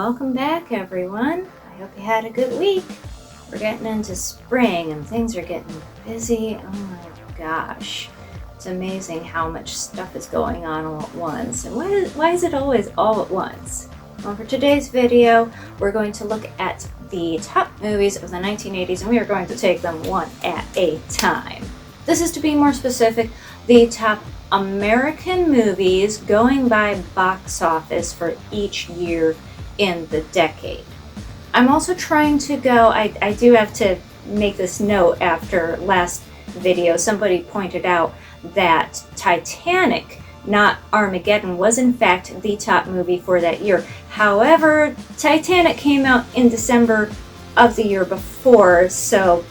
welcome back everyone. I hope you had a good week. We're getting into spring and things are getting busy. Oh my gosh. It's amazing how much stuff is going on all at once. And why is it always all at once? Well, for today's video, we're going to look at the top movies of the 1980s and we are going to take them one at a time. This is, to be more specific, the top American movies going by box office for each year in the decade. I'm also trying to go, I do have to make this note after last video. Somebody pointed out that Titanic, not Armageddon, was in fact the top movie for that year. However, Titanic came out in December of the year before, so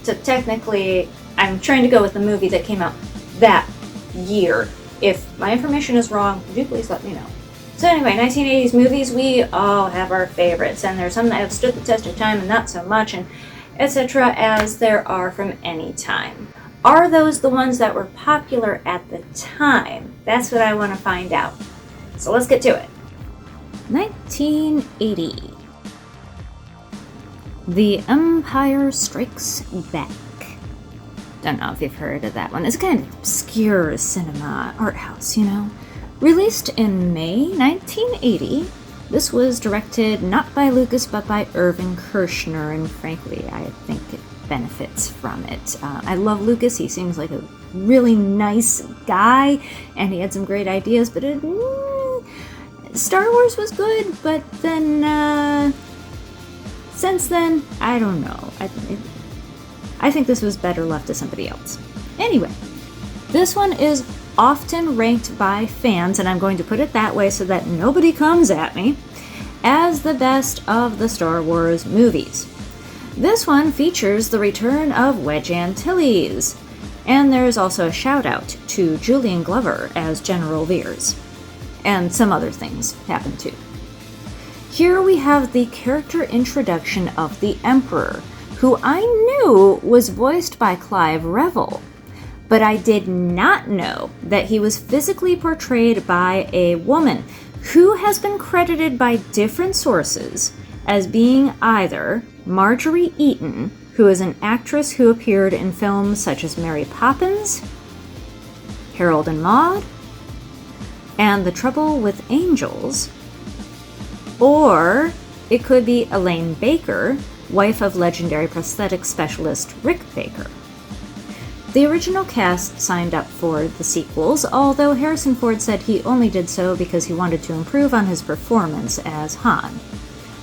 technically I'm trying to go with the movie that came out that year. If my information is wrong, do please let me know. So anyway, 1980s movies, we all have our favorites, and there's some that have stood the test of time and not so much, and etc. as there are from any time. Are those the ones that were popular at the time? That's what I want to find out. So let's get to it. 1980. The Empire Strikes Back. Don't know if you've heard of that one. It's kind of obscure cinema, art house, you know. Released in May 1980, this was directed not by Lucas but by Irving Kershner, and frankly, I think it benefits from it. I love Lucas. He seems like a really nice guy, and he had some great ideas, but Star Wars was good, but then, since then, I don't know. I think this was better left to somebody else. Anyway, this one is often ranked by fans, and I'm going to put it that way so that nobody comes at me, as the best of the Star Wars movies. This one features the return of Wedge Antilles, and there's also a shout out to Julian Glover as General Veers, and some other things happen too. Here we have the character introduction of the Emperor, who I knew was voiced by Clive Revill, but I did not know that he was physically portrayed by a woman who has been credited by different sources as being either Marjorie Eaton, who is an actress who appeared in films such as Mary Poppins, Harold and Maude, and The Trouble with Angels, or it could be Elaine Baker, wife of legendary prosthetic specialist Rick Baker. The original cast signed up for the sequels, although Harrison Ford said he only did so because he wanted to improve on his performance as Han.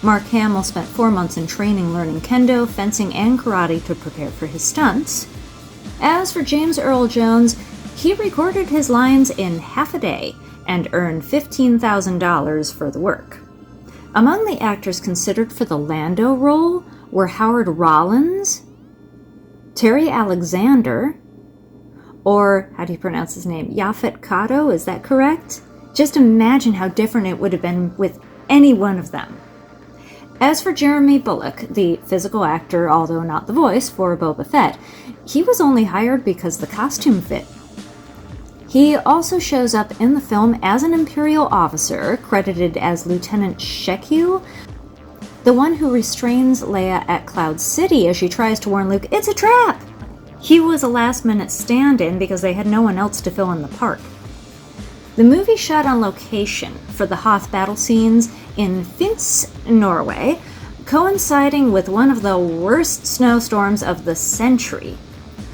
Mark Hamill spent 4 months in training learning kendo, fencing, and karate to prepare for his stunts. As for James Earl Jones, he recorded his lines in half a day and earned $15,000 for the work. Among the actors considered for the Lando role were Howard Rollins, Terry Alexander, or how do you pronounce his name? Yaphet Kotto, is that correct? Just imagine how different it would have been with any one of them. As for Jeremy Bulloch, the physical actor, although not the voice, for Boba Fett, he was only hired because the costume fit. He also shows up in the film as an Imperial officer, credited as Lieutenant Shekyu, the one who restrains Leia at Cloud City as she tries to warn Luke, "It's a trap!" He was a last-minute stand-in because they had no one else to fill in the part. The movie shot on location for the Hoth battle scenes in Finse, Norway, coinciding with one of the worst snowstorms of the century.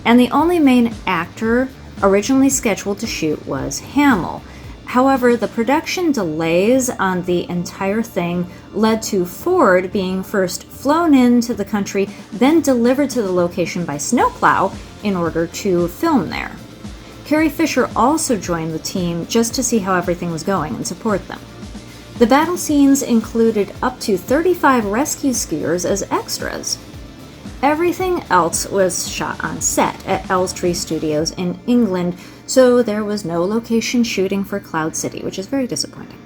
And the only main actor originally scheduled to shoot was Hamill. However, the production delays on the entire thing led to Ford being first flown into the country, then delivered to the location by snowplow in order to film there. Carrie Fisher also joined the team just to see how everything was going and support them. The battle scenes included up to 35 rescue skiers as extras. Everything else was shot on set at Elstree Studios in England, so there was no location shooting for Cloud City, which is very disappointing.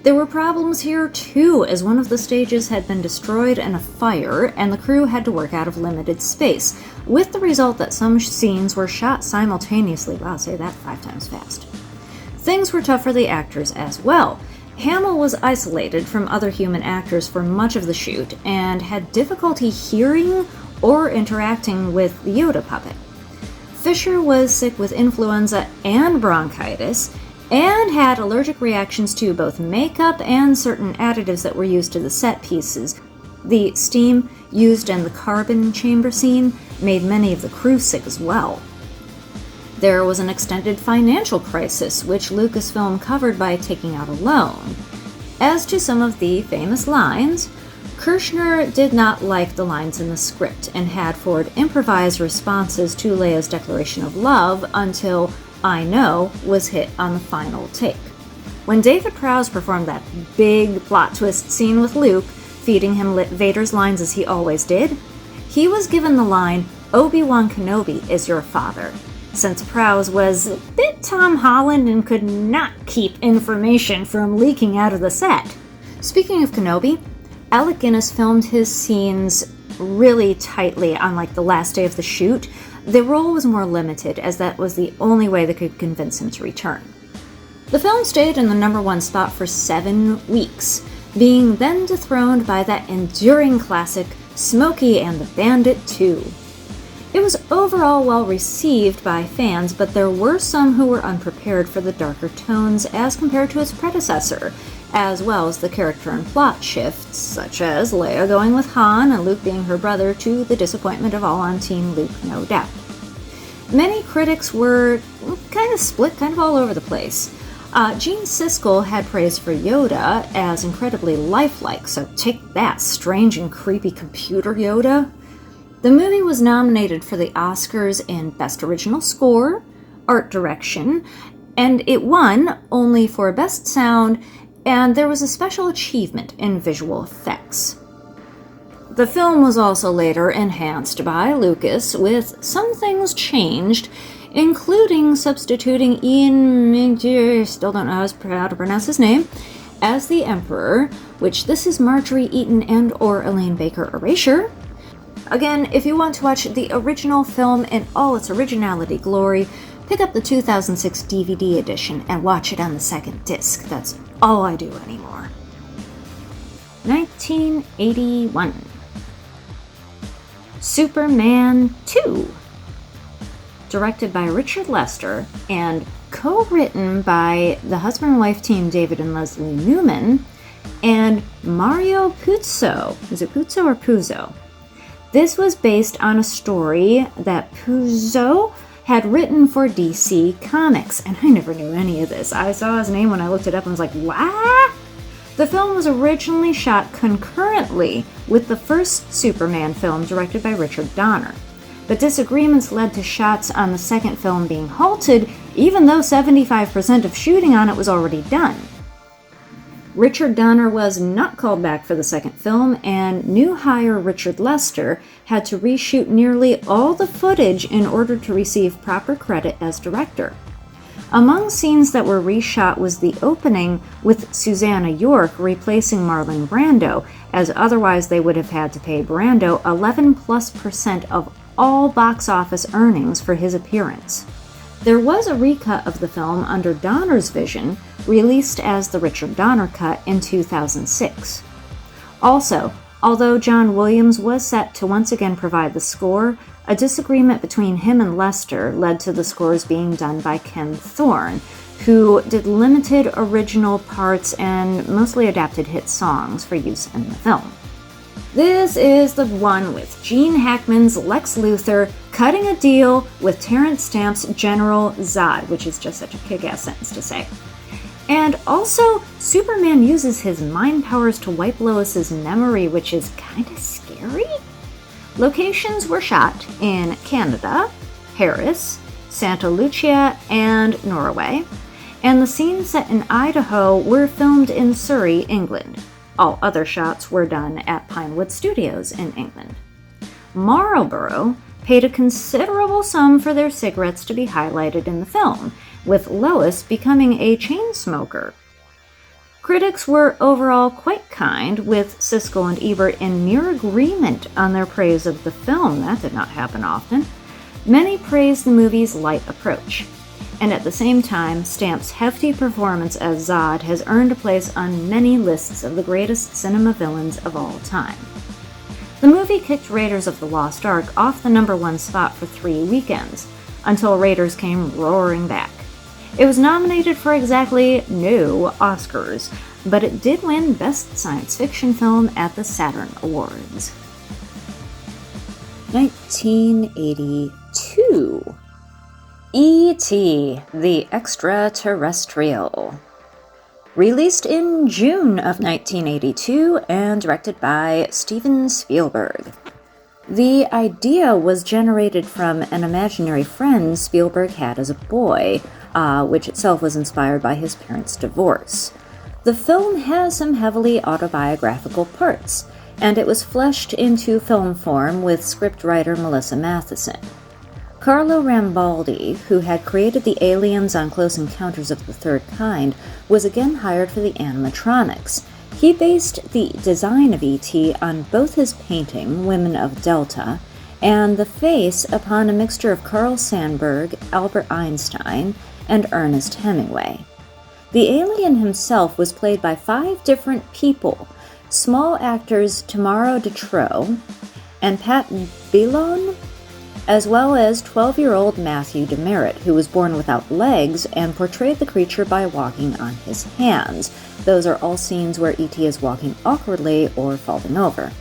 There were problems here too, as one of the stages had been destroyed in a fire and the crew had to work out of limited space, with the result that some scenes were shot simultaneously. Wow, say that 5 times fast. Things were tough for the actors as well, Hamill was isolated from other human actors for much of the shoot and had difficulty hearing or interacting with the Yoda puppet. Fisher was sick with influenza and bronchitis, and had allergic reactions to both makeup and certain additives that were used to the set pieces. The steam used in the carbon chamber scene made many of the crew sick as well. There was an extended financial crisis, which Lucasfilm covered by taking out a loan. As to some of the famous lines, Kirshner did not like the lines in the script and had Ford improvise responses to Leia's declaration of love until "I know" was hit on the final take. When David Prowse performed that big plot twist scene with Luke, feeding him Vader's lines as he always did, he was given the line, "Obi-Wan Kenobi is your father," since Prowse was a bit Tom Holland and could not keep information from leaking out of the set. Speaking of Kenobi, Alec Guinness filmed his scenes really tightly on the last day of the shoot. The role was more limited, as that was the only way they could convince him to return. The film stayed in the #1 spot for 7 weeks, being then dethroned by that enduring classic, Smokey and the Bandit 2. It was overall well received by fans, but there were some who were unprepared for the darker tones as compared to its predecessor, as well as the character and plot shifts, such as Leia going with Han and Luke being her brother, to the disappointment of all on Team Luke, no doubt. Many critics were kind of split, kind of all over the place. Gene Siskel had praise for Yoda as incredibly lifelike, so take that, strange and creepy computer Yoda. The movie was nominated for the Oscars in Best Original Score, Art Direction, and it won only for Best Sound, and there was a special achievement in visual effects. The film was also later enhanced by Lucas, with some things changed, including substituting Ian McGeary, still don't know how to pronounce his name, as the Emperor, which this is Marjorie Eaton and or Elaine Baker Erasure. Again, if you want to watch the original film in all its originality glory, pick up the 2006 DVD edition and watch it on the second disc. That's all I do anymore. 1981. Superman 2. Directed by Richard Lester and co-written by the husband and wife team David and Leslie Newman and Mario Puzo. Is it Puzo or Puzo? This was based on a story that Puzo had written for DC Comics, and I never knew any of this. I saw his name when I looked it up and was like, what? The film was originally shot concurrently with the first Superman film directed by Richard Donner, but disagreements led to shots on the second film being halted, even though 75% of shooting on it was already done. Richard Donner was not called back for the second film, and new hire Richard Lester had to reshoot nearly all the footage in order to receive proper credit as director. Among scenes that were reshot was the opening with Susanna York replacing Marlon Brando, as otherwise they would have had to pay Brando 11+% of all box office earnings for his appearance. There was a recut of the film under Donner's vision, released as the Richard Donner cut in 2006. Also, although John Williams was set to once again provide the score, a disagreement between him and Lester led to the scores being done by Ken Thorne, who did limited original parts and mostly adapted hit songs for use in the film. This is the one with Gene Hackman's Lex Luthor cutting a deal with Terrence Stamp's General Zod, which is just such a kick-ass sentence to say. And also, Superman uses his mind powers to wipe Lois's memory, which is kind of scary. Locations were shot in Canada, Paris, Santa Lucia, and Norway, and the scenes set in Idaho were filmed in Surrey, England. All other shots were done at Pinewood Studios in England. Marlboro paid a considerable sum for their cigarettes to be highlighted in the film, with Lois becoming a chain smoker. Critics were overall quite kind, with Siskel and Ebert in near agreement on their praise of the film. That did not happen often. Many praised the movie's light approach. and at the same time, Stamp's hefty performance as Zod has earned a place on many lists of the greatest cinema villains of all time. The movie kicked Raiders of the Lost Ark off the #1 spot for 3 weekends, until Raiders came roaring back. It was nominated for exactly no Oscars, but it did win Best Science Fiction Film at the Saturn Awards. 1982. E.T. the Extraterrestrial. Released in June of 1982 and directed by Steven Spielberg. The idea was generated from an imaginary friend Spielberg had as a boy, which itself was inspired by his parents' divorce. The film has some heavily autobiographical parts, and it was fleshed into film form with scriptwriter Melissa Matheson. Carlo Rambaldi, who had created the aliens on Close Encounters of the Third Kind, was again hired for the animatronics. He based the design of E.T. on both his painting, Women of Delta, and the face upon a mixture of Carl Sandburg, Albert Einstein, and Ernest Hemingway. The alien himself was played by 5 different people: small actors Tamaro Detrow and Pat Billon, as well as 12-year-old Matthew Demerit, who was born without legs and portrayed the creature by walking on his hands. Those are all scenes where E.T. is walking awkwardly or falling over.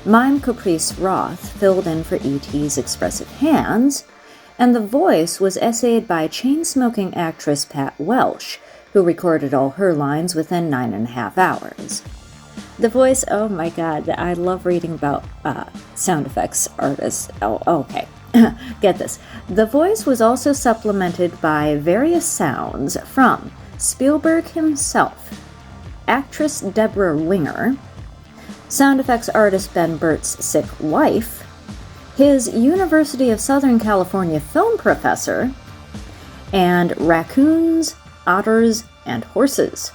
Mime Caprice Roth filled in for E.T.'s expressive hands, and the voice was essayed by chain-smoking actress Pat Welsh, who recorded all her lines within 9.5 hours. The voice, oh my god, I love reading about sound effects artists. Oh, okay. Get this. The voice was also supplemented by various sounds from Spielberg himself, actress Deborah Winger, sound effects artist Ben Burtt's sick wife, his University of Southern California film professor, and raccoons, otters, and horses.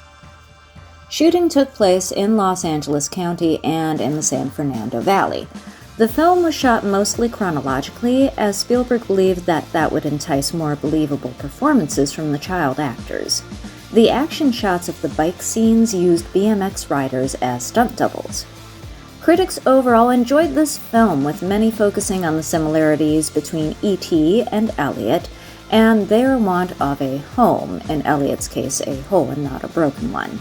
Shooting took place in Los Angeles County and in the San Fernando Valley. The film was shot mostly chronologically, as Spielberg believed that would entice more believable performances from the child actors. The action shots of the bike scenes used BMX riders as stunt doubles. Critics overall enjoyed this film, with many focusing on the similarities between E.T. and Elliot, and their want of a home, in Elliot's case a whole and not a broken one.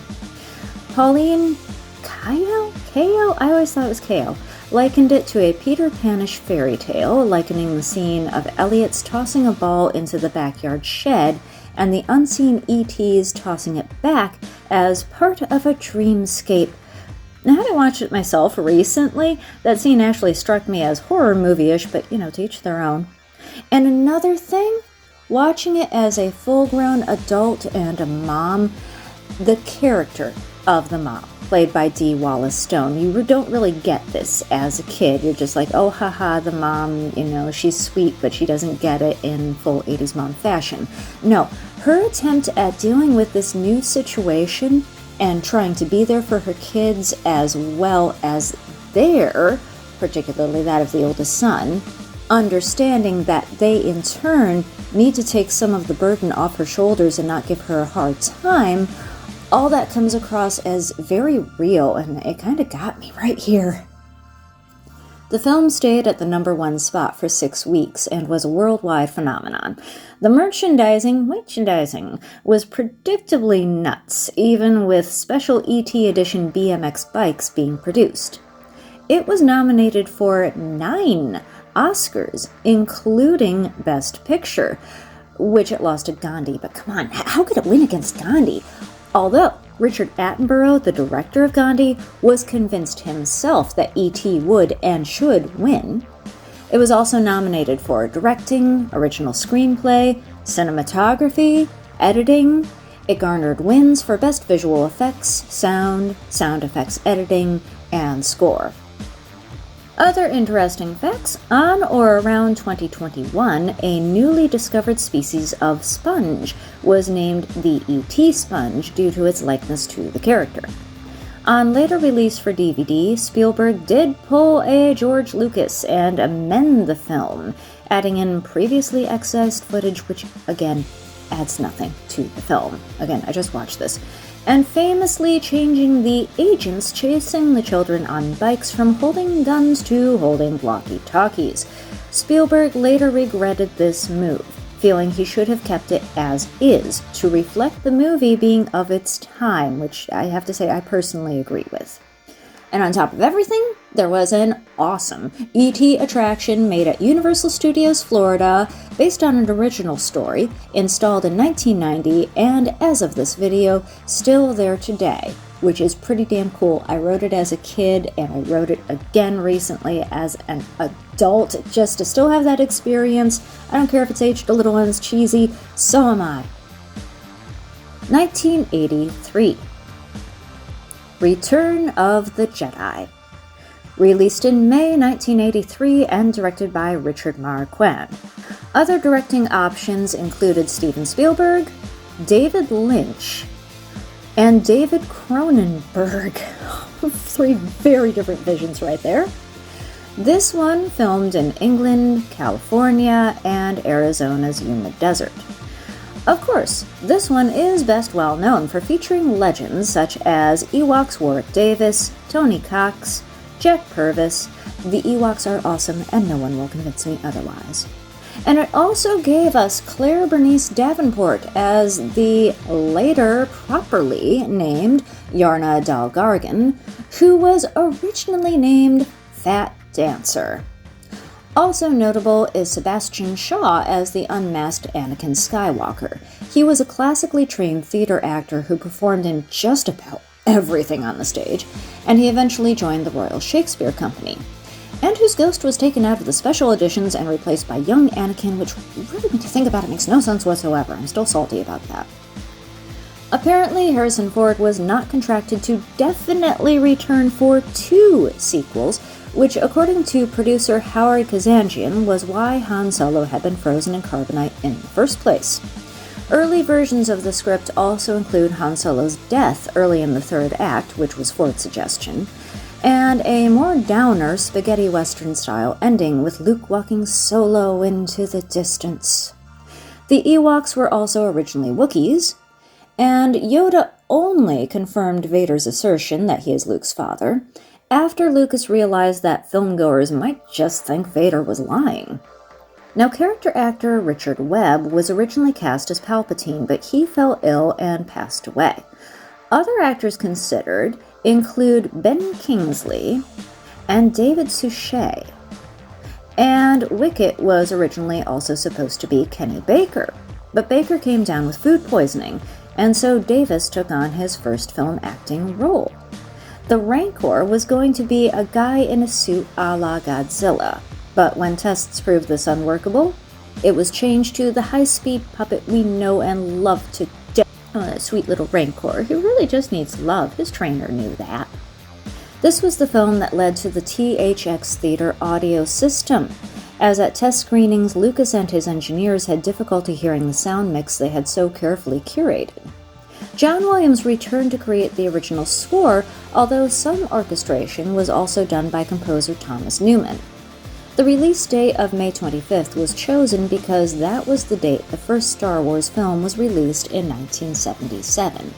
Pauline Kael? I always thought it was Kael. Likened it to a Peter Panish fairy tale, likening the scene of Elliot's tossing a ball into the backyard shed and the unseen E.T.'s tossing it back as part of a dreamscape. Now, I hadn't watched it myself recently. That scene actually struck me as horror movie-ish, but, to each their own. And another thing, watching it as a full-grown adult and a mom, the character of the mom, played by Dee Wallace Stone. You don't really get this as a kid. You're just like, oh, haha, the mom, she's sweet, but she doesn't get it in full 80s mom fashion. No, her attempt at dealing with this new situation and trying to be there for her kids as well as their, particularly that of the oldest son, understanding that they in turn need to take some of the burden off her shoulders and not give her a hard time, all that comes across as very real, and it kind of got me right here. The film stayed at the #1 spot for 6 weeks and was a worldwide phenomenon. The merchandising was predictably nuts, even with special E.T. edition BMX bikes being produced. It was nominated for 9 Oscars, including Best Picture, which it lost to Gandhi. But come on, how could it win against Gandhi? Although Richard Attenborough, the director of Gandhi, was convinced himself that E.T. would and should win. It was also nominated for directing, original screenplay, cinematography, editing. It garnered wins for Best Visual Effects, Sound Effects Editing, and Score. Other interesting facts: on or around 2021, a newly discovered species of sponge was named the E.T. sponge due to its likeness to the character. On later release for DVD, Spielberg did pull a George Lucas and amend the film, adding in previously excised footage which, again, adds nothing to the film. Again, I just watched this. And famously changing the agents chasing the children on bikes from holding guns to holding walkie-talkies. Spielberg later regretted this move, feeling he should have kept it as is to reflect the movie being of its time, which I have to say I personally agree with. And on top of everything, there was an awesome E.T. attraction made at Universal Studios Florida, based on an original story, installed in 1990, and as of this video, still there today, which is pretty damn cool. I wrote it as a kid, and I wrote it again recently as an adult, just to still have that experience. I don't care if it's aged a little and it's cheesy, so am I. 1983. Return of the Jedi. Released in May 1983 and directed by Richard Marquand. Other directing options included Steven Spielberg, David Lynch, and David Cronenberg. 3 very different visions right there. This one filmed in England, California, and Arizona's Yuma Desert. Of course, this one is best well known for featuring legends such as Ewoks Warwick Davis, Tony Cox, Jack Purvis. The Ewoks are awesome and no one will convince me otherwise. And it also gave us Claire Bernice Davenport as the later properly named Yarna Dalgargan, who was originally named Fat Dancer. Also notable is Sebastian Shaw as the unmasked Anakin Skywalker. He was a classically trained theater actor who performed in just about everything on the stage, and he eventually joined the Royal Shakespeare Company, and whose ghost was taken out of the special editions and replaced by young Anakin, which really, when you think about it, makes no sense whatsoever. I'm still salty about that. Apparently, Harrison Ford was not contracted to definitely return for 2 sequels, which, according to producer Howard Kazanjian, was why Han Solo had been frozen in carbonite in the first place. Early versions of the script also include Han Solo's death early in the 3rd act, which was Ford's suggestion, and a more downer spaghetti western style ending with Luke walking solo into the distance. The Ewoks were also originally Wookiees, and Yoda only confirmed Vader's assertion that he is Luke's father, after Lucas realized that filmgoers might just think Vader was lying. Now, character actor Richard Webb was originally cast as Palpatine, but he fell ill and passed away. Other actors considered include Ben Kingsley and David Suchet. And Wicket was originally also supposed to be Kenny Baker, but Baker came down with food poisoning, and so Davis took on his first film acting role. The Rancor was going to be a guy in a suit a la Godzilla, but when tests proved this unworkable, it was changed to the high-speed puppet we know and love to death. Oh, that sweet little Rancor, who really just needs love. His trainer knew that. This was the film that led to the THX Theater audio system, as at test screenings, Lucas and his engineers had difficulty hearing the sound mix they had so carefully curated. John Williams returned to create the original score, although some orchestration was also done by composer Thomas Newman. The release date of May 25th was chosen because that was the date the first Star Wars film was released in 1977.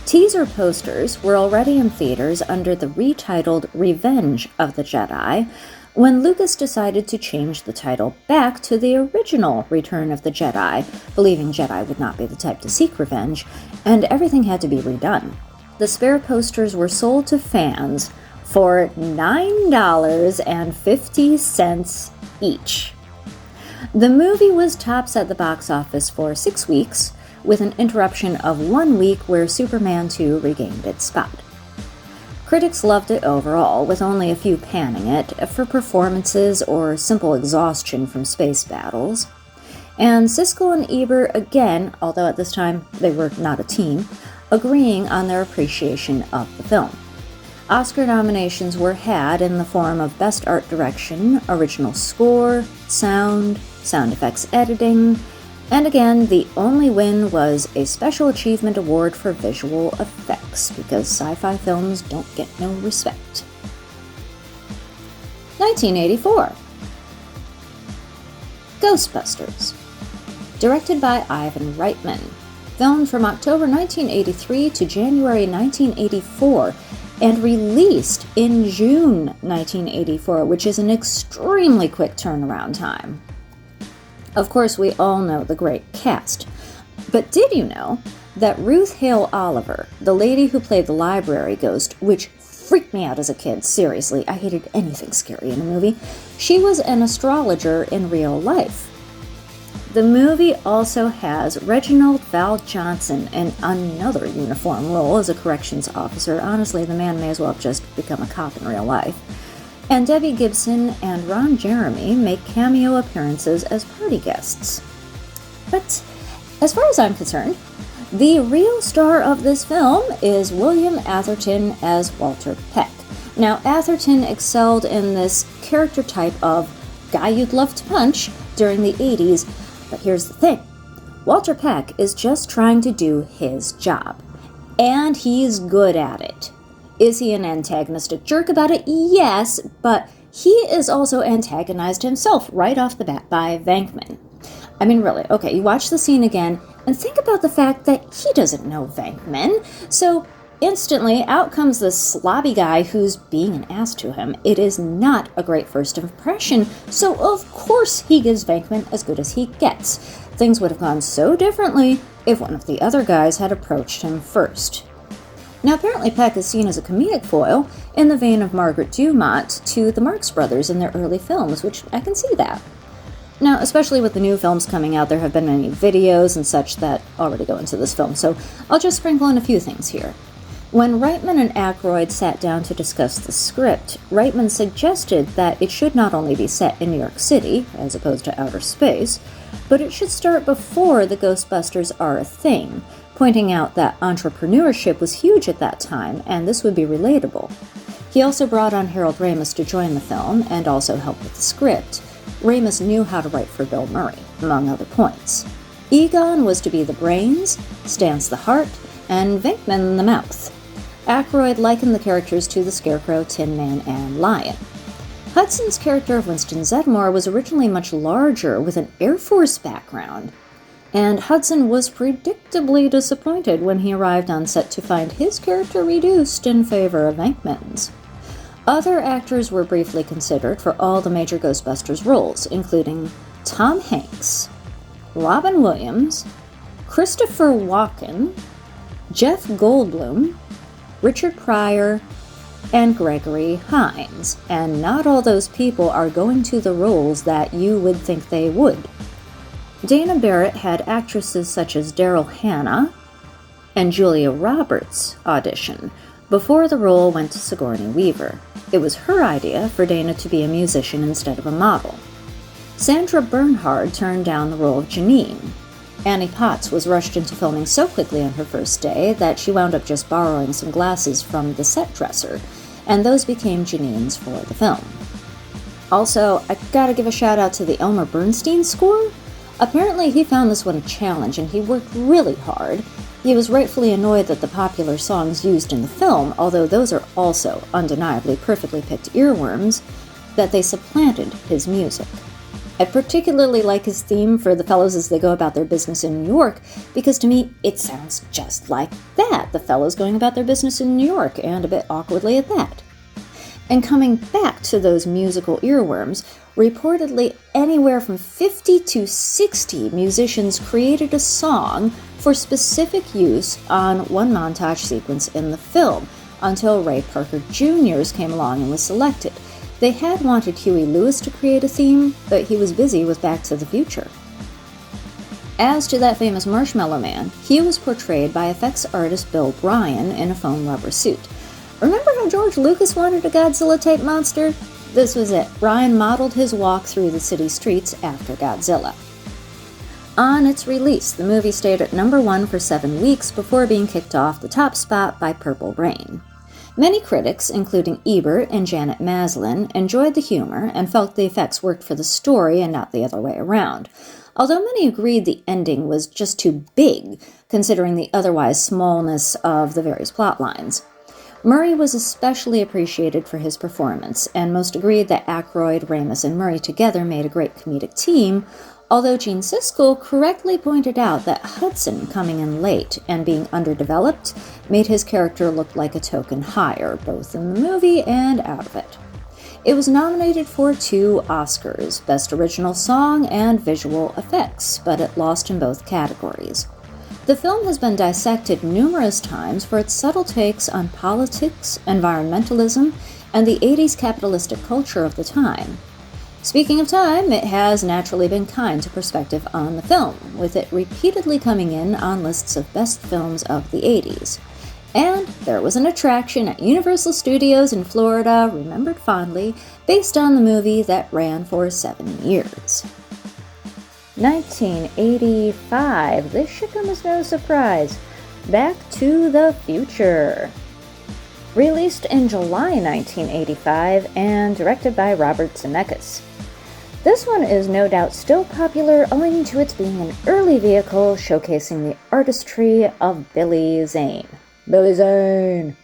Teaser posters were already in theaters under the retitled Revenge of the Jedi, when Lucas decided to change the title back to the original Return of the Jedi, believing Jedi would not be the type to seek revenge, and everything had to be redone. The spare posters were sold to fans for $9.50 each. The movie was tops at the box office for 6 weeks, with an interruption of 1 week where Superman 2 regained its spot. Critics loved it overall, with only a few panning it for performances or simple exhaustion from space battles. And Siskel and Ebert again, although at this time they were not a team, agreeing on their appreciation of the film. Oscar nominations were had in the form of Best Art Direction, Original Score, Sound Effects Editing, and again, the only win was a Special Achievement Award for Visual Effects, because sci-fi films don't get no respect. 1984. Ghostbusters. directed by Ivan Reitman. Filmed from October 1983 to January 1984, and released in June 1984, which is an extremely quick turnaround time. Of course, we all know the great cast, but did you know that Ruth Hale Oliver, the lady who played the library ghost, which freaked me out as a kid, seriously, I hated anything scary in a movie, she was an astrologer in real life. The movie also has Reginald Val Johnson in another uniform role as a corrections officer. Honestly, the man may as well have just become a cop in real life. And Debbie Gibson and Ron Jeremy make cameo appearances as party guests. But as far as I'm concerned, the real star of this film is William Atherton as Walter Peck. Now, Atherton excelled in this character type of guy you'd love to punch during the 80s, but here's the thing. Walter Peck is just trying to do his job, and he's good at it. Is he an antagonistic jerk about it? Yes, but he is also antagonized himself right off the bat by Venkman. I mean, really, okay, you watch the scene again, and think about the fact that he doesn't know Venkman, so instantly, out comes this slobby guy who's being an ass to him. It is not a great first impression, so of course he gives Venkman as good as he gets. Things would have gone so differently if one of the other guys had approached him first. Now, apparently Peck is seen as a comedic foil in the vein of Margaret Dumont to the Marx Brothers in their early films, which I can see that. Now, especially with the new films coming out, there have been many videos and such that already go into this film, so I'll just sprinkle in a few things here. When Reitman and Aykroyd sat down to discuss the script, Reitman suggested that it should not only be set in New York City, as opposed to outer space, but it should start before the Ghostbusters are a thing, pointing out that entrepreneurship was huge at that time, and this would be relatable. He also brought on Harold Ramis to join the film, and also help with the script. Ramis knew how to write for Bill Murray, among other points. Egon was to be the brains, Stan's the heart, and Venkman the mouth. Aykroyd likened the characters to the Scarecrow, Tin Man, and Lion. Hudson's character of Winston Zeddemore was originally much larger, with an Air Force background, and Hudson was predictably disappointed when he arrived on set to find his character reduced in favor of Venkman's. Other actors were briefly considered for all the major Ghostbusters roles, including Tom Hanks, Robin Williams, Christopher Walken, Jeff Goldblum, Richard Pryor, and Gregory Hines, and not all those people are going to the roles that you would think they would. Dana Barrett had actresses such as Daryl Hannah and Julia Roberts audition before the role went to Sigourney Weaver. It was her idea for Dana to be a musician instead of a model. Sandra Bernhard turned down the role of Janine. Annie Potts was rushed into filming so quickly on her first day that she wound up just borrowing some glasses from the set dresser, and those became Janine's for the film. Also, I gotta give a shout out to the Elmer Bernstein score. Apparently he found this one a challenge and he worked really hard. He was rightfully annoyed that the popular songs used in the film, although those are also undeniably perfectly picked earworms, that they supplanted his music. I particularly like his theme for the fellows as they go about their business in New York, because to me, it sounds just like that. The fellows going about their business in New York, and a bit awkwardly at that. And coming back to those musical earworms, reportedly anywhere from 50 to 60 musicians created a song for specific use on one montage sequence in the film, until Ray Parker Jr.'s came along and was selected. They had wanted Huey Lewis to create a theme, but he was busy with Back to the Future. As to that famous Marshmallow Man, he was portrayed by effects artist Bill Bryan in a foam rubber suit. Remember how George Lucas wanted a Godzilla-type monster? This was it. Bryan modeled his walk through the city streets after Godzilla. On its release, the movie stayed at number 1 for 7 weeks before being kicked off the top spot by Purple Rain. Many critics, including Ebert and Janet Maslin, enjoyed the humor and felt the effects worked for the story and not the other way around, although many agreed the ending was just too big, considering the otherwise smallness of the various plot lines. Murray was especially appreciated for his performance, and most agreed that Aykroyd, Ramis, and Murray together made a great comedic team, Although Gene Siskel correctly pointed out that Hudson coming in late and being underdeveloped made his character look like a token hire, both in the movie and out of it. It was nominated for 2 Oscars, Best Original Song and Visual Effects, but it lost in both categories. The film has been dissected numerous times for its subtle takes on politics, environmentalism, and the 80s capitalistic culture of the time. Speaking of time, it has naturally been kind to perspective on the film, with it repeatedly coming in on lists of best films of the 80s. And there was an attraction at Universal Studios in Florida, remembered fondly, based on the movie that ran for 7 years. 1985. This should come as no surprise. Back to the Future. Released in July 1985 and directed by Robert Zemeckis. This one is no doubt still popular owing to its being an early vehicle showcasing the artistry of Billy Zane. Billy Zane!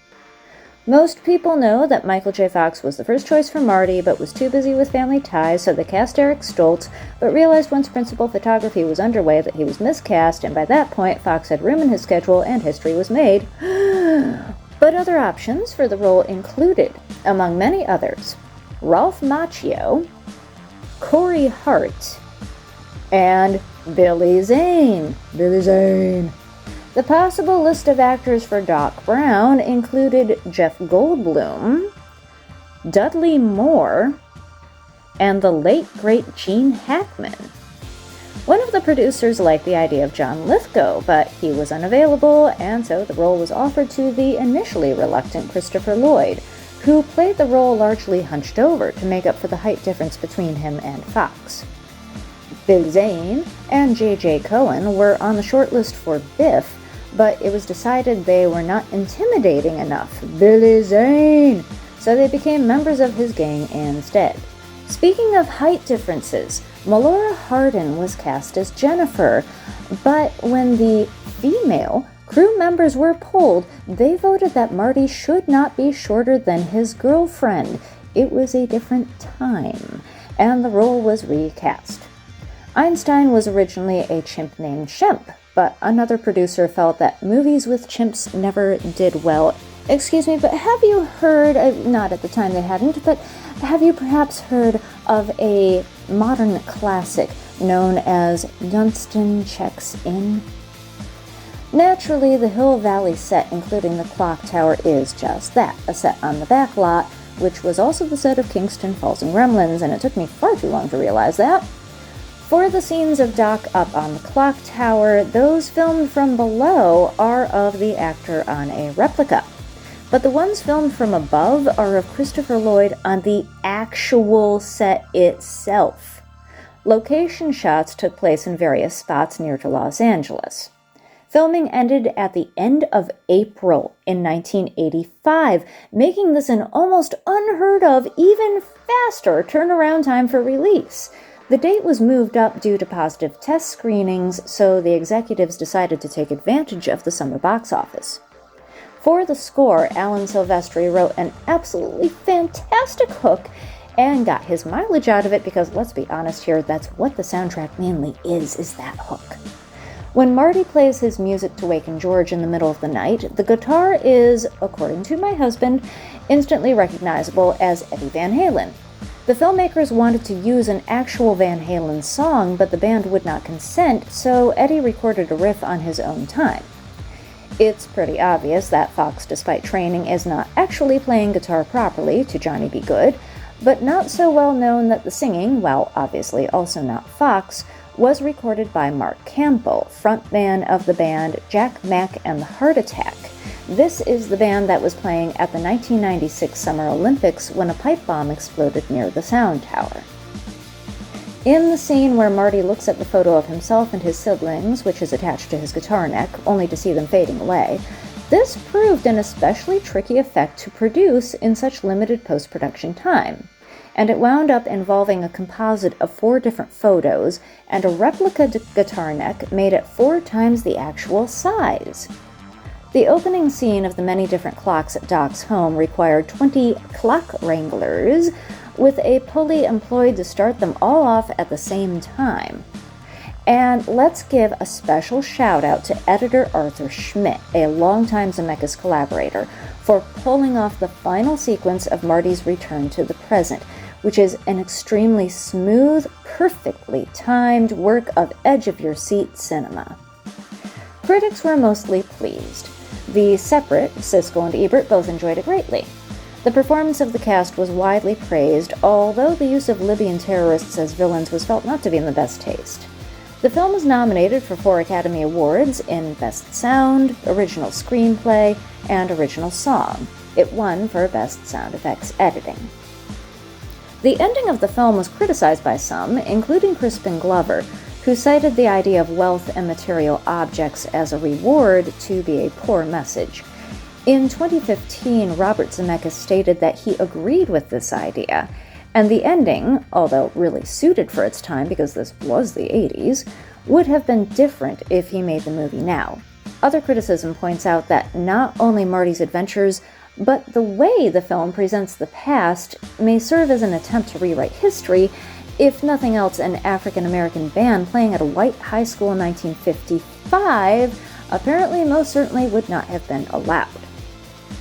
Most people know that Michael J. Fox was the first choice for Marty, but was too busy with family ties, so they cast Eric Stoltz, but realized once principal photography was underway that he was miscast, and by that point Fox had room in his schedule and history was made. But other options for the role included, among many others, Ralph Macchio, Corey Hart, and Billy Zane. Billy Zane. The possible list of actors for Doc Brown included Jeff Goldblum, Dudley Moore, and the late great Gene Hackman. One of the producers liked the idea of John Lithgow, but he was unavailable, and so the role was offered to the initially reluctant Christopher Lloyd, who played the role largely hunched over to make up for the height difference between him and Fox. Billy Zane and J.J. Cohen were on the shortlist for Biff, but it was decided they were not intimidating enough. Billy Zane! So they became members of his gang instead. Speaking of height differences, Melora Hardin was cast as Jennifer, but when the female crew members were polled, they voted that Marty should not be shorter than his girlfriend. It was a different time, and the role was recast. Einstein was originally a chimp named Shemp, but another producer felt that movies with chimps never did well. Excuse me, but have you heard, not at the time they hadn't, but have you perhaps heard of a modern classic known as Dunstan Checks In? Naturally, the Hill Valley set, including the clock tower, is just that, a set on the back lot, which was also the set of Kingston Falls and Gremlins, and it took me far too long to realize that. For the scenes of Doc up on the clock tower, those filmed from below are of the actor on a replica. But the ones filmed from above are of Christopher Lloyd on the actual set itself. Location shots took place in various spots near to Los Angeles. Filming ended at the end of April in 1985, making this an almost unheard of, even faster turnaround time for release. The date was moved up due to positive test screenings, so the executives decided to take advantage of the summer box office. For the score, Alan Silvestri wrote an absolutely fantastic hook and got his mileage out of it because, let's be honest here, that's what the soundtrack mainly is that hook. When Marty plays his music to waken George in the middle of the night, the guitar is, according to my husband, instantly recognizable as Eddie Van Halen. The filmmakers wanted to use an actual Van Halen song, but the band would not consent, so Eddie recorded a riff on his own time. It's pretty obvious that Fox, despite training, is not actually playing guitar properly to Johnny Be Good, but not so well known that the singing, while obviously also not Fox, was recorded by Mark Campbell, frontman of the band Jack Mack and the Heart Attack. This is the band that was playing at the 1996 Summer Olympics when a pipe bomb exploded near the sound tower. In the scene where Marty looks at the photo of himself and his siblings, which is attached to his guitar neck, only to see them fading away, this proved an especially tricky effect to produce in such limited post-production time, and it wound up involving a composite of 4 different photos and a replica guitar neck made at 4 times the actual size. The opening scene of the many different clocks at Doc's home required 20 clock wranglers, with a pulley employed to start them all off at the same time. And let's give a special shout out to editor Arthur Schmidt, a longtime Zemeckis collaborator, for pulling off the final sequence of Marty's return to the present, which is an extremely smooth, perfectly timed work of edge-of-your-seat cinema. Critics were mostly pleased. The separate, Siskel and Ebert, both enjoyed it greatly. The performance of the cast was widely praised, although the use of Libyan terrorists as villains was felt not to be in the best taste. The film was nominated for 4 Academy Awards in Best Sound, Original Screenplay, and Original Song. It won for Best Sound Effects Editing. The ending of the film was criticized by some, including Crispin Glover, who cited the idea of wealth and material objects as a reward to be a poor message. In 2015, Robert Zemeckis stated that he agreed with this idea, and the ending, although really suited for its time because this was the 80s, would have been different if he made the movie now. Other criticism points out that not only Marty's adventures, but the way the film presents the past may serve as an attempt to rewrite history. If nothing else, an African-American band playing at a white high school in 1955 apparently most certainly would not have been allowed.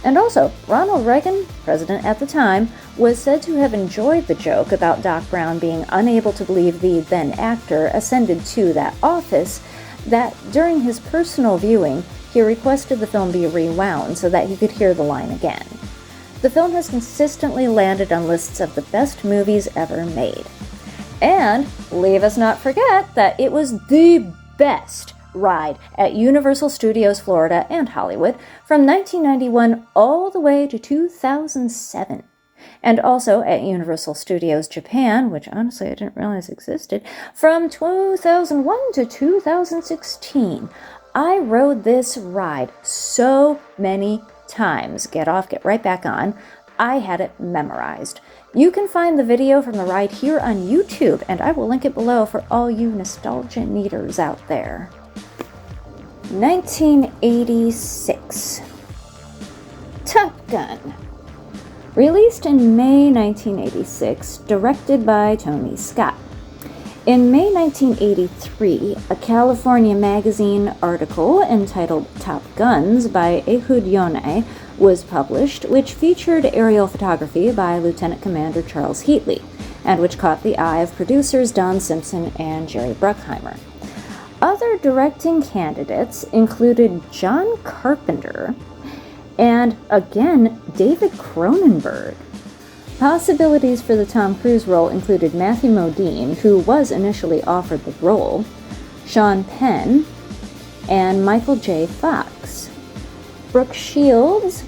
And also, Ronald Reagan, president at the time, was said to have enjoyed the joke about Doc Brown being unable to believe the then actor ascended to that office, that during his personal viewing, he requested the film be rewound so that he could hear the line again. The film has consistently landed on lists of the best movies ever made. And leave us not forget that it was the best ride at Universal Studios Florida and Hollywood from 1991 all the way to 2007. And also at Universal Studios Japan, which honestly I didn't realize existed, from 2001 to 2016. I rode this ride so many times. Get off, get right back on. I had it memorized. You can find the video from the ride here on YouTube, and I will link it below for all you nostalgia needers out there. 1986. Top Gun. Released in May 1986, directed by Tony Scott. In May 1983, a California magazine article entitled Top Guns by Ehud Yonah was published, which featured aerial photography by Lieutenant Commander Charles Heatley, and which caught the eye of producers Don Simpson and Jerry Bruckheimer. Other directing candidates included John Carpenter and, again, David Cronenberg. Possibilities for the Tom Cruise role included Matthew Modine, who was initially offered the role, Sean Penn, and Michael J. Fox. Brooke Shields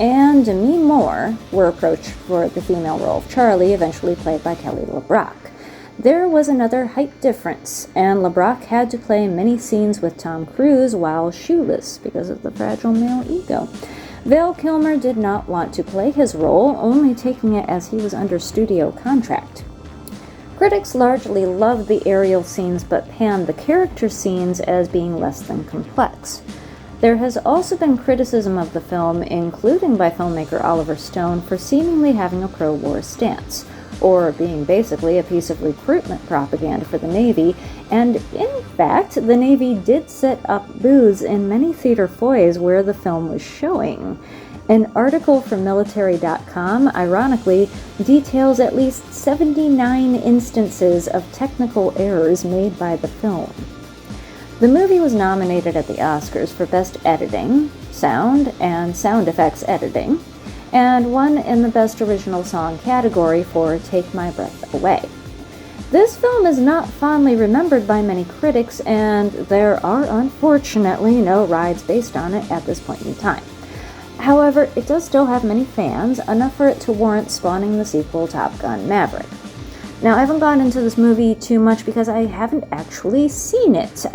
and Demi Moore were approached for the female role of Charlie, eventually played by Kelly LeBrock. There was another height difference, and LeBrock had to play many scenes with Tom Cruise while shoeless because of the fragile male ego. Val Kilmer did not want to play his role, only taking it as he was under studio contract. Critics largely loved the aerial scenes but panned the character scenes as being less than complex. There has also been criticism of the film, including by filmmaker Oliver Stone, for seemingly having a pro-war stance, or being basically a piece of recruitment propaganda for the Navy, and in fact, the Navy did set up booths in many theater foyers where the film was showing. An article from Military.com, ironically, details at least 79 instances of technical errors made by the film. The movie was nominated at the Oscars for Best Editing, Sound, and Sound Effects Editing, and won in the Best Original Song category for Take My Breath Away. This film is not fondly remembered by many critics, and there are unfortunately no rides based on it at this point in time. However, it does still have many fans, enough for it to warrant spawning the sequel Top Gun Maverick. Now, I haven't gone into this movie too much because I haven't actually seen it.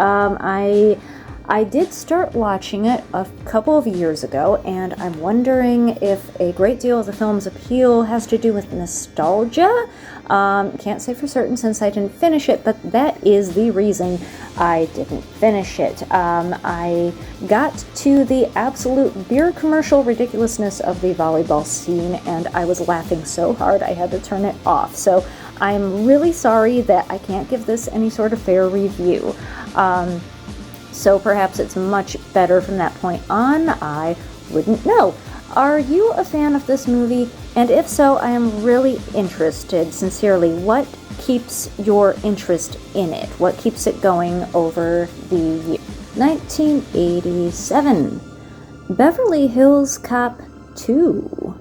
I did start watching it a couple of years ago, and I'm wondering if a great deal of the film's appeal has to do with nostalgia. Can't say for certain since I didn't finish it, but that is the reason I didn't finish it. I got to the absolute beer commercial ridiculousness of the volleyball scene, and I was laughing so hard I had to turn it off. So I'm really sorry that I can't give this any sort of fair review. So perhaps it's much better from that point on. I wouldn't know. Are you a fan of this movie? And if so, I am really interested, sincerely, what keeps your interest in it? What keeps it going over the year? 1987. Beverly Hills Cop 2.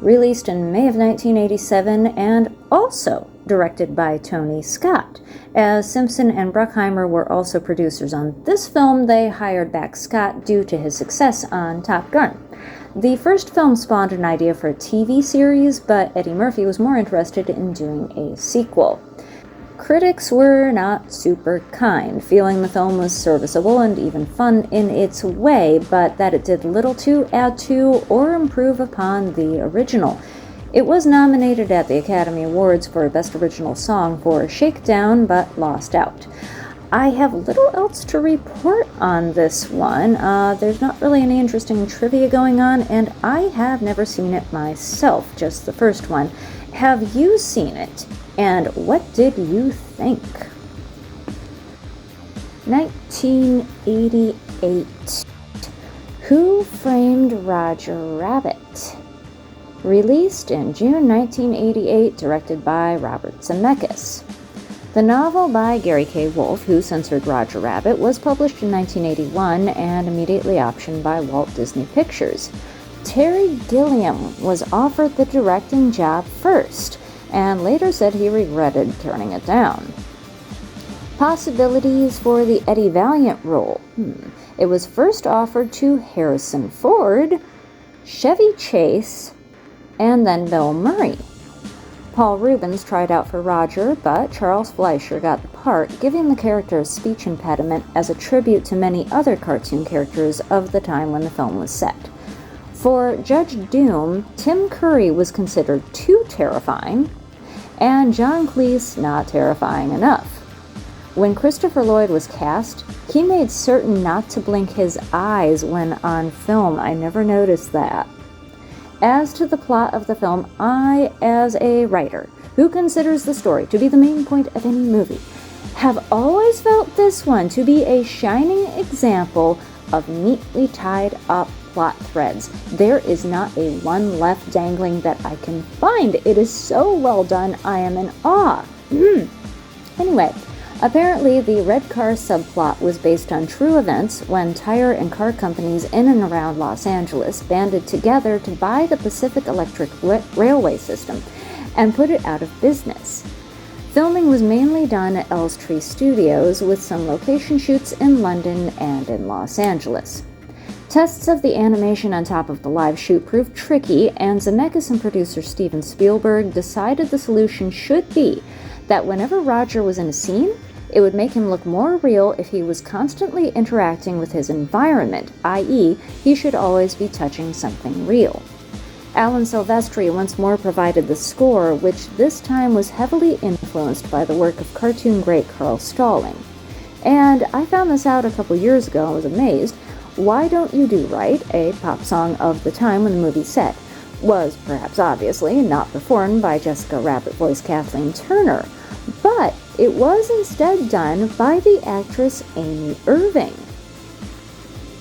Released in May of 1987 and also directed by Tony Scott. As Simpson and Bruckheimer were also producers on this film, they hired back Scott due to his success on Top Gun. The first film spawned an idea for a TV series, but Eddie Murphy was more interested in doing a sequel. Critics were not super kind, feeling the film was serviceable and even fun in its way, but that it did little to add to or improve upon the original. It was nominated at the Academy Awards for Best Original Song for Shakedown, but lost out. I have little else to report on this one. There's not really any interesting trivia going on, and I have never seen it myself, just the first one. Have you seen it? And what did you think? 1988. Who Framed Roger Rabbit? Released in June 1988, directed by Robert Zemeckis. The novel by Gary K. Wolfe, Who Censored Roger Rabbit, was published in 1981 and immediately optioned by Walt Disney Pictures. Terry Gilliam was offered the directing job first, and later said he regretted turning it down. Possibilities for the Eddie Valiant role. It was first offered to Harrison Ford, Chevy Chase, and then Bill Murray. Paul Reubens tried out for Roger, but Charles Fleischer got the part, giving the character a speech impediment as a tribute to many other cartoon characters of the time when the film was set. For Judge Doom, Tim Curry was considered too terrifying, and John Cleese not terrifying enough. When Christopher Lloyd was cast, he made certain not to blink his eyes when on film. I never noticed that. As to the plot of the film, I, as a writer who considers the story to be the main point of any movie, have always felt this one to be a shining example of neatly tied up plot threads. There is not a one left dangling that I can find. It is so well done, I am in awe. Anyway, apparently the red car subplot was based on true events when tire and car companies in and around Los Angeles banded together to buy the Pacific Electric Railway system and put it out of business. Filming was mainly done at Elstree Studios, with some location shoots in London and in Los Angeles. Tests of the animation on top of the live shoot proved tricky, and Zemeckis and producer Steven Spielberg decided the solution should be that whenever Roger was in a scene, it would make him look more real if he was constantly interacting with his environment, i.e., he should always be touching something real. Alan Silvestri once more provided the score, which this time was heavily influenced by the work of cartoon great Carl Stalling. And I found this out a couple years ago and was amazed. Why Don't You Do Right, a pop song of the time when the movie set, was perhaps obviously not performed by Jessica Rabbit voice Kathleen Turner, but it was instead done by the actress Amy Irving.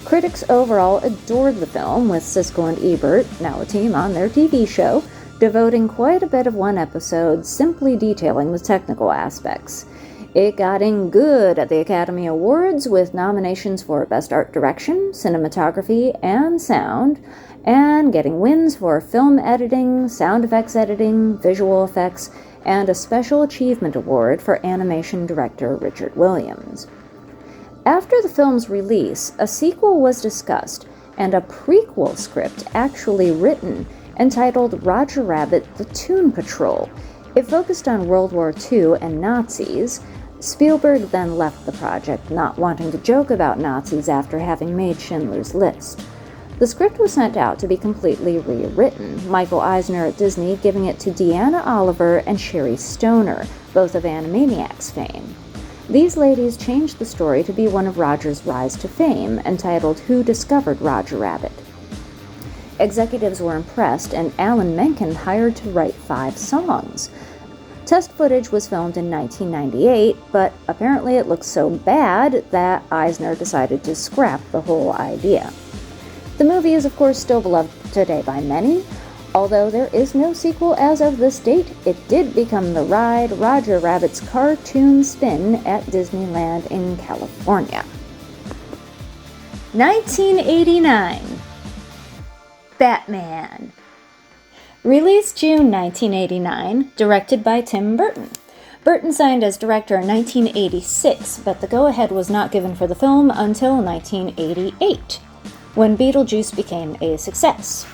Critics overall adored the film, with Siskel and Ebert, now a team on their TV show, devoting quite a bit of one episode simply detailing the technical aspects. It got in good at the Academy Awards, with nominations for Best Art Direction, Cinematography, and Sound, and getting wins for film editing, sound effects editing, visual effects, and a Special Achievement Award for animation director Richard Williams. After the film's release, a sequel was discussed, and a prequel script actually written, entitled Roger Rabbit: The Toon Patrol. It focused on World War II and Nazis. Spielberg then left the project, not wanting to joke about Nazis after having made Schindler's List. The script was sent out to be completely rewritten, Michael Eisner at Disney giving it to Deanna Oliver and Sherry Stoner, both of Animaniacs fame. These ladies changed the story to be one of Roger's rise to fame, entitled Who Discovered Roger Rabbit. Executives were impressed, and Alan Menken hired to write 5 songs. Test footage was filmed in 1998, but apparently it looked so bad that Eisner decided to scrap the whole idea. The movie is of course still beloved today by many. Although there is no sequel as of this date, it did become the ride Roger Rabbit's cartoon spin at Disneyland in California. 1989. Batman. Released June 1989, directed by Tim Burton. Burton signed as director in 1986, but the go-ahead was not given for the film until 1988, when Beetlejuice became a success.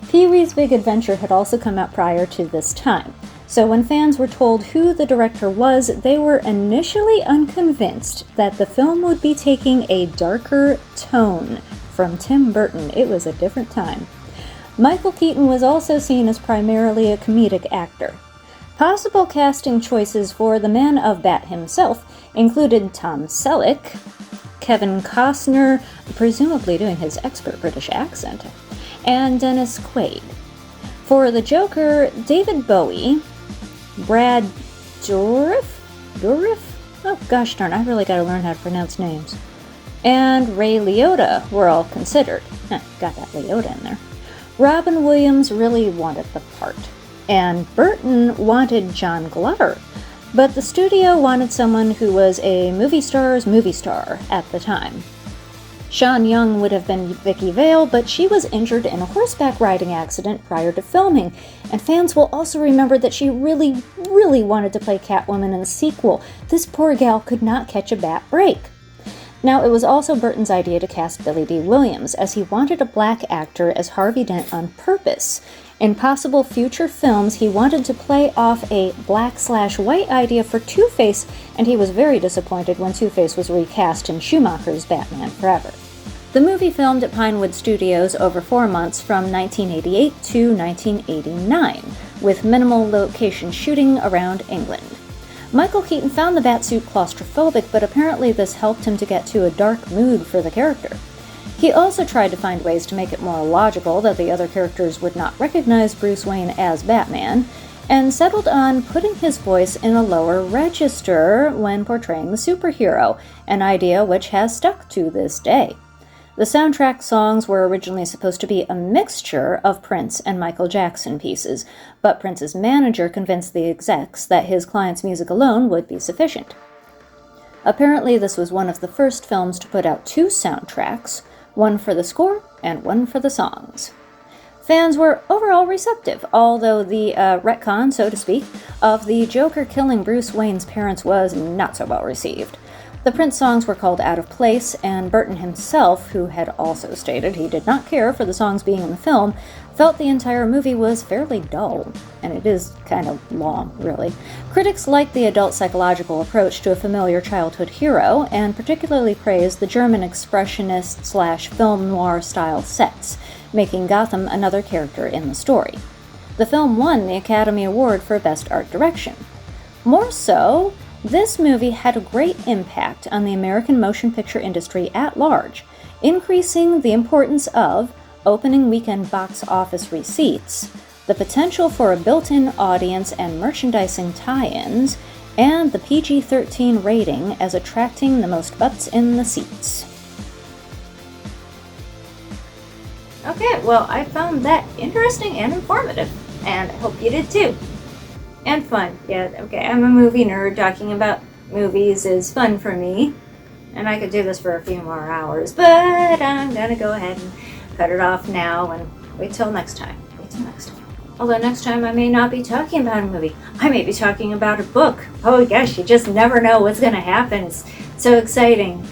Pee-wee's Big Adventure had also come out prior to this time, so when fans were told who the director was, they were initially unconvinced that the film would be taking a darker tone from Tim Burton. It was a different time. Michael Keaton was also seen as primarily a comedic actor. Possible casting choices for the Man of Bat himself included Tom Selleck, Kevin Costner, presumably doing his expert British accent, and Dennis Quaid. For the Joker, David Bowie, Brad Dourif? Oh gosh darn, I really gotta learn how to pronounce names. And Ray Liotta were all considered. Got that Liotta in there. Robin Williams really wanted the part, and Burton wanted John Glover, but the studio wanted someone who was a movie star's movie star at the time. Sean Young would have been Vicky Vale, but she was injured in a horseback riding accident prior to filming, and fans will also remember that she really wanted to play Catwoman in the sequel. This poor gal could not catch a bat break. Now, it was also Burton's idea to cast Billy D. Williams, as he wanted a black actor as Harvey Dent on purpose. In possible future films, he wanted to play off a black/white idea for Two-Face, and he was very disappointed when Two-Face was recast in Schumacher's Batman Forever. The movie filmed at Pinewood Studios over 4 months from 1988 to 1989, with minimal location shooting around England. Michael Keaton found the Batsuit claustrophobic, but apparently this helped him to get to a dark mood for the character. He also tried to find ways to make it more logical that the other characters would not recognize Bruce Wayne as Batman, and settled on putting his voice in a lower register when portraying the superhero, an idea which has stuck to this day. The soundtrack songs were originally supposed to be a mixture of Prince and Michael Jackson pieces, but Prince's manager convinced the execs that his client's music alone would be sufficient. Apparently, this was one of the first films to put out 2 soundtracks, one for the score and one for the songs. Fans were overall receptive, although the retcon, so to speak, of the Joker killing Bruce Wayne's parents was not so well received. The Prince songs were called out of place, and Burton himself, who had also stated he did not care for the songs being in the film, felt the entire movie was fairly dull, and it is kind of long, really. Critics liked the adult psychological approach to a familiar childhood hero, and particularly praised the German expressionist/film noir style sets, making Gotham another character in the story. The film won the Academy Award for Best Art Direction. More so, this movie had a great impact on the American motion picture industry at large, increasing the importance of opening weekend box office receipts, the potential for a built-in audience and merchandising tie-ins, and the PG-13 rating as attracting the most butts in the seats. Okay, well, I found that interesting and informative, and I hope you did too. And fun. Yeah, okay, I'm a movie nerd. Talking about movies is fun for me. And I could do this for a few more hours, but I'm gonna go ahead and cut it off now and wait till next time. Although next time I may not be talking about a movie. I may be talking about a book. Oh gosh, you just never know what's gonna happen. It's so exciting.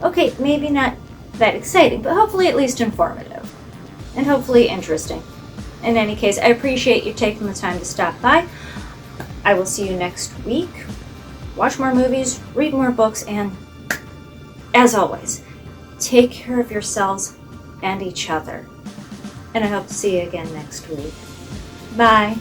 Okay, maybe not that exciting, but hopefully at least informative. And hopefully interesting. In any case, I appreciate you taking the time to stop by. I will see you next week. Watch more movies, read more books, and as always, take care of yourselves and each other. And I hope to see you again next week. Bye.